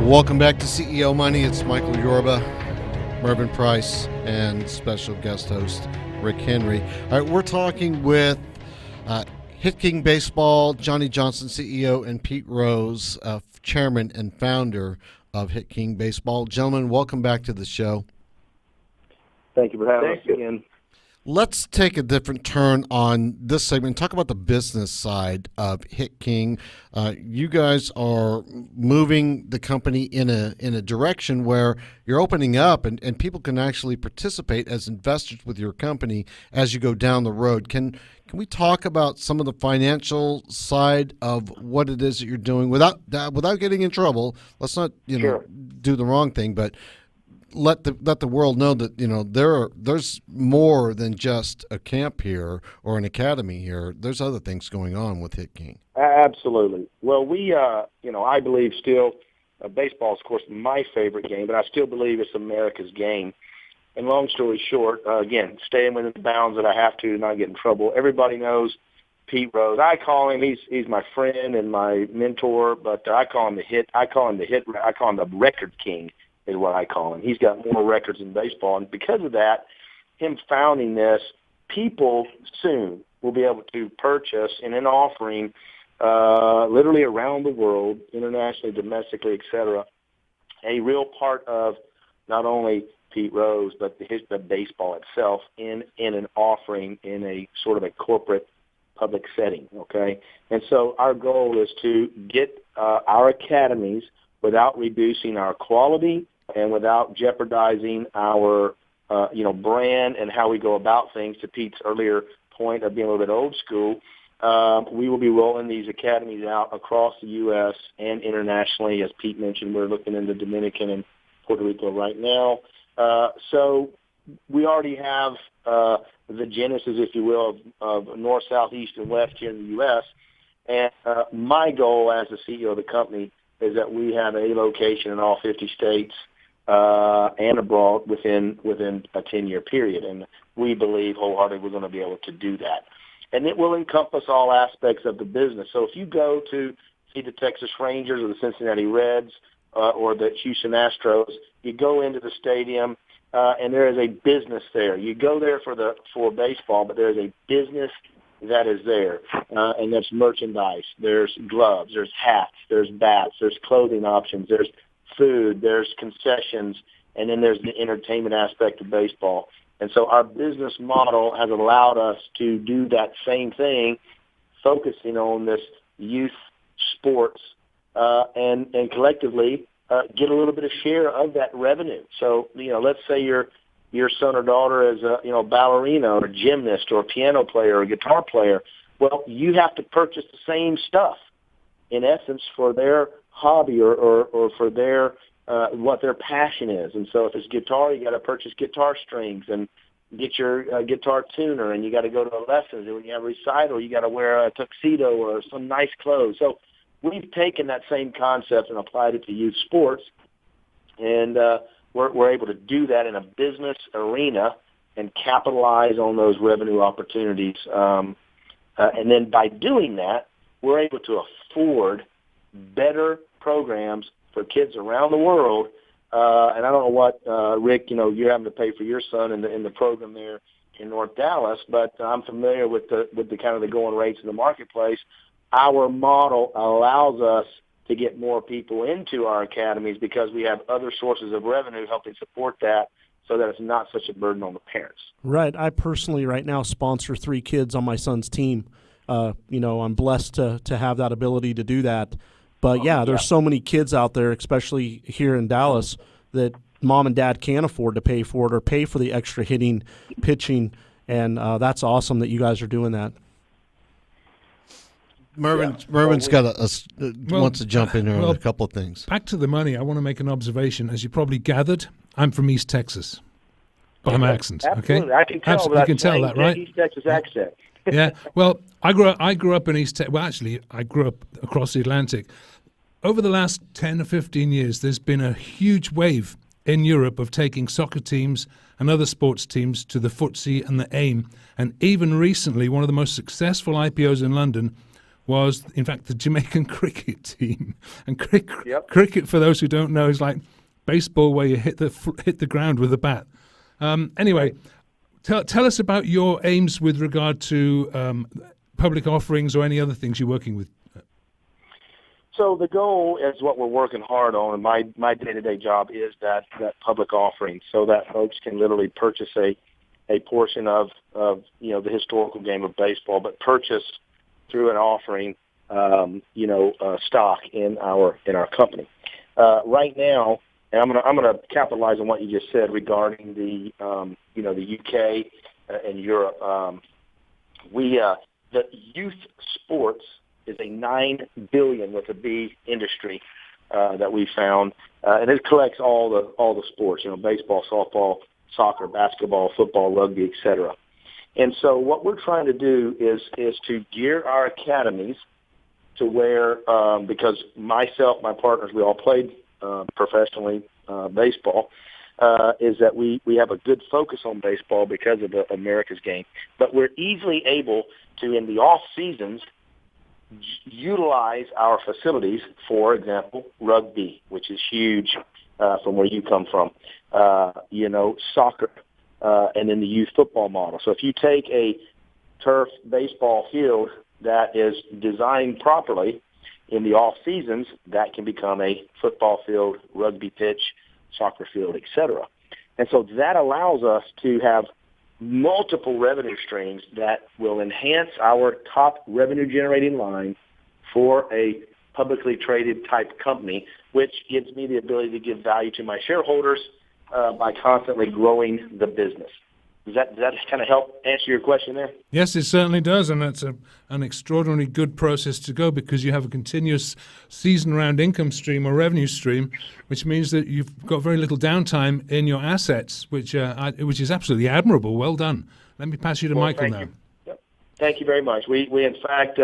Welcome back to CEO Money. It's Michael Yorba, Mervyn Price, and special guest host Rick Henry. All right, we're talking with Hit King Baseball, Johnny Johnson, CEO, and Pete Rose, chairman and founder of Hit King Baseball. Gentlemen, welcome back to the show. Thank you for having us again. Let's take a different turn on this segment and talk about the business side of Hit King. You guys are moving the company in a direction where you're opening up and people can actually participate as investors with your company as you go down the road. Can we talk about some of the financial side of what it is that you're doing without getting in trouble? Let's not do the wrong thing, but let the world know that there's more than just a camp here or an academy here. There's other things going on with Hit King. Absolutely. Well, we I believe still baseball is of course my favorite game, but I still believe it's America's game. And long story short, again, staying within the bounds that I have to not get in trouble. Everybody knows Pete Rose. I call him. He's my friend and my mentor, but I call him the record king. Is what I call him. He's got more records in baseball, and because of that, him founding this, people soon will be able to purchase in an offering, literally around the world, internationally, domestically, etc., a real part of not only Pete Rose but the baseball itself in an offering in a sort of a corporate public setting. Okay, and so our goal is to get our academies without reducing our quality and without jeopardizing our, brand and how we go about things. To Pete's earlier point of being a little bit old school, we will be rolling these academies out across the U.S. and internationally. As Pete mentioned, we're looking into Dominican and Puerto Rico right now. So we already have the genesis, if you will, of north, south, east, and west here in the U.S. And my goal as the CEO of the company is that we have a location in all 50 states and abroad within a 10-year period. And we believe wholeheartedly we're going to be able to do that. And it will encompass all aspects of the business. So if you go to see the Texas Rangers or the Cincinnati Reds or the Houston Astros, you go into the stadium and there is a business there. You go there for baseball, but there is a business that is there, and that's merchandise. There's gloves, there's hats, there's bats, there's clothing options, there's food, there's concessions, and then there's the entertainment aspect of baseball. And so our business model has allowed us to do that same thing, focusing on this youth sports and collectively get a little bit of share of that revenue. So, let's say your son or daughter is a ballerina or a gymnast or a piano player or a guitar player. Well, you have to purchase the same stuff, in essence, for their hobby or for their what their passion is. And so if it's guitar, you got to purchase guitar strings and get your guitar tuner, and you got to go to lessons. And when you have a recital, you got to wear a tuxedo or some nice clothes. So we've taken that same concept and applied it to youth sports, and we're able to do that in a business arena and capitalize on those revenue opportunities. And then by doing that, we're able to afford better programs for kids around the world. And I don't know what, Rick, you're having to pay for your son in the program there in North Dallas, but I'm familiar with the kind of the going rates in the marketplace. Our model allows us to get more people into our academies because we have other sources of revenue helping support that, so that it's not such a burden on the parents. Right. I personally right now sponsor 3 kids on my son's team. I'm blessed to have that ability to do that. But there's so many kids out there, especially here in Dallas, that mom and dad can't afford to pay for it or pay for the extra hitting, pitching, and that's awesome that you guys are doing that. Mervyn's wants to jump in here on a couple of things. Back to the money, I want to make an observation. As you probably gathered, I'm from East Texas by my accent. Absolutely. Okay, I can tell. You can tell that, right? East Texas accent. Yeah. Well, I grew up in East Texas. Well, actually, I grew up across the Atlantic. Over the last 10 or 15 years, there's been a huge wave in Europe of taking soccer teams and other sports teams to the footsie and the AIM. And even recently, one of the most successful IPOs in London was, in fact, the Jamaican cricket team. And Yep. cricket, for those who don't know, is like baseball where you hit the ground with a bat. Anyway, tell us about your aims with regard to public offerings or any other things you're working with. So the goal is what we're working hard on, and my day-to-day job is that public offering, so that folks can literally purchase a portion of the historical game of baseball, but purchase through an offering stock in our company. Right now, and I'm gonna capitalize on what you just said regarding the UK and Europe. The youth sports is a $9 billion with a B industry that we found, and it collects all the sports, baseball, softball, soccer, basketball, football, rugby, etc. And so what we're trying to do is to gear our academies to where, because myself, my partners, we all played professionally baseball, is that we have a good focus on baseball because of the America's game. But we're easily able to, in the off seasons, utilize our facilities, for example, rugby, which is huge from where you come from, soccer, and then the youth football model. So if you take a turf baseball field that is designed properly in the off seasons, that can become a football field, rugby pitch, soccer field, etc. And so that allows us to have multiple revenue streams that will enhance our top revenue generating line for a publicly traded type company, which gives me the ability to give value to my shareholders by constantly growing the business. Does that kind of help answer your question there? Yes, it certainly does, and that's an extraordinarily good process to go because you have a continuous season-round income stream or revenue stream, which means that you've got very little downtime in your assets, which is absolutely admirable. Well done. Let me pass you to Michael now. Yep. Thank you very much. We in fact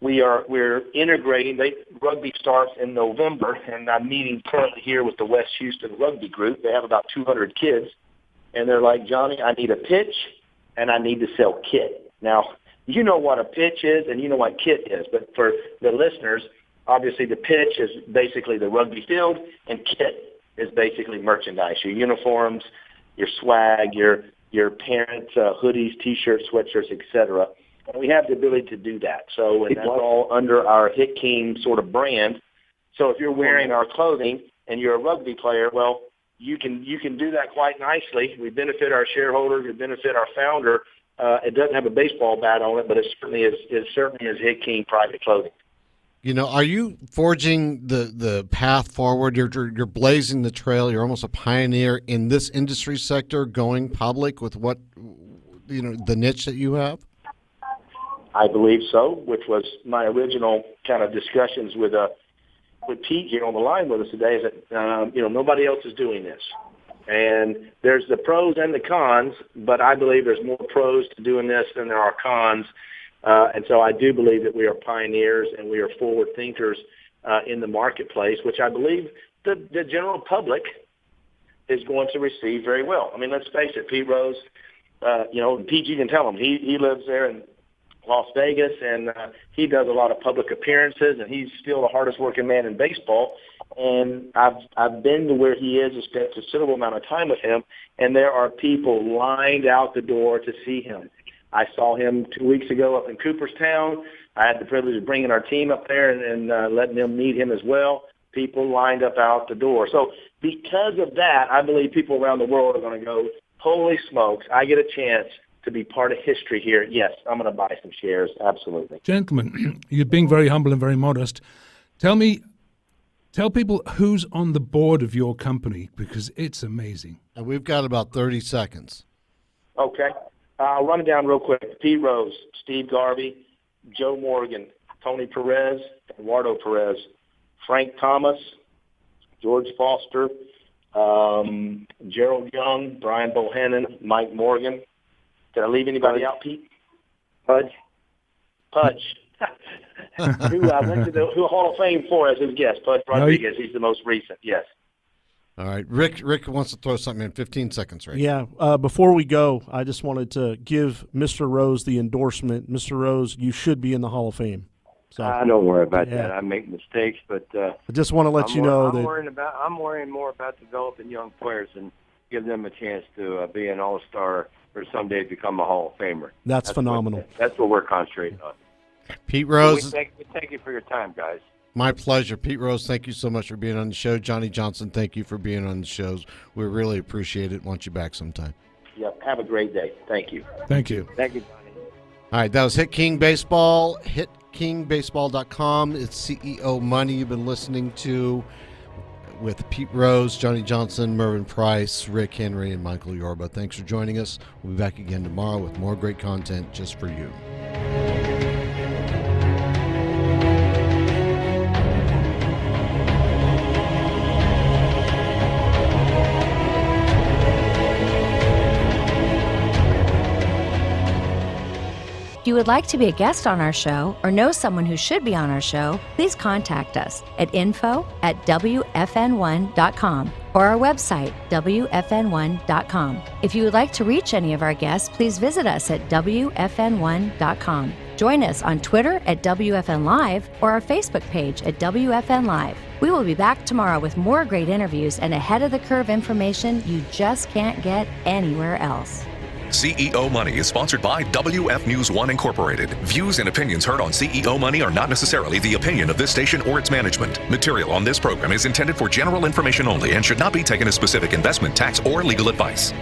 we're integrating. Rugby starts in November, and I'm meeting currently here with the West Houston Rugby Group. They have about 200 kids. And they're like, Johnny, I need a pitch, and I need to sell kit. Now, you know what a pitch is, and you know what kit is. But for the listeners, obviously the pitch is basically the rugby field, and kit is basically merchandise, your uniforms, your swag, your parents' hoodies, T-shirts, sweatshirts, etc. And we have the ability to do that. So and that's all under our Hit King sort of brand. So if you're wearing our clothing and you're a rugby player, well, you can do that quite nicely. We benefit our shareholders. We benefit our founder. It doesn't have a baseball bat on it, but it certainly is Hit King private clothing. Are you forging the path forward? You're blazing the trail. You're almost a pioneer in this industry sector, going public with what the niche that you have. I believe so, which was my original kind of discussions with Pete here on the line with us today, is that nobody else is doing this, and there's the pros and the cons, but I believe there's more pros to doing this than there are cons, and so I do believe that we are pioneers and we are forward thinkers in the marketplace, which I believe the general public is going to receive very well. I mean, let's face it, Pete Rose, Pete, you can tell him he lives there in Las Vegas, and he does a lot of public appearances, and he's still the hardest working man in baseball. And I've been to where he is and spent a considerable amount of time with him, and there are people lined out the door to see him. I saw him 2 weeks ago up in Cooperstown. I had the privilege of bringing our team up there and letting them meet him as well. People lined up out the door. So because of that, I believe people around the world are going to go, holy smokes, I get a chance to be part of history here. Yes, I'm going to buy some shares. Absolutely. Gentlemen, you're being very humble and very modest. Tell people who's on the board of your company, because it's amazing. And we've got about 30 seconds. Okay. I'll run it down real quick. Pete Rose, Steve Garvey, Joe Morgan, Tony Perez, Eduardo Perez, Frank Thomas, George Foster, Gerald Young, Brian Bohannon, Mike Morgan. Did I leave anybody out, Pete? Pudge. who I went to the Hall of Fame for as his guest. Pudge Rodriguez. He's the most recent, yes. All right. Rick wants to throw something in 15 seconds, right? Yeah. Before we go, I just wanted to give Mr. Rose the endorsement. Mr. Rose, you should be in the Hall of Fame. So don't worry about Yeah. that. I make mistakes, but I just want to let you know that I'm worrying more about developing young players and give them a chance to be an all-star or someday become a Hall of Famer. that's phenomenal. That's what we're concentrating on. Pete We Rose, thank you for your time, guys. my pleasure. Pete Rose, thank you so much for being on the show. Johnny Johnson, thank you for being on the shows. We really appreciate it. Want you back sometime. Yep. Have a great day. Thank you. Thank you. Thank you, Johnny. All right, that was Hit King Baseball, hitkingbaseball.com. It's CEO Money you've been listening to with Pete Rose, Johnny Johnson, Mervyn Price, Rick Henry, and Michael Yorba. Thanks for joining us. We'll be back again tomorrow with more great content just for you. If you would like to be a guest on our show or know someone who should be on our show, please contact us at info@wfn1.com or our website, wfn1.com. If you would like to reach any of our guests, please visit us at wfn1.com. Join us on Twitter at WFN Live or our Facebook page at WFN Live. We will be back tomorrow with more great interviews and ahead-of-the-curve information you just can't get anywhere else. CEO Money is sponsored by WF News 1 Incorporated. Views and opinions heard on CEO Money are not necessarily the opinion of this station or its management. Material on this program is intended for general information only and should not be taken as specific investment, tax, or legal advice.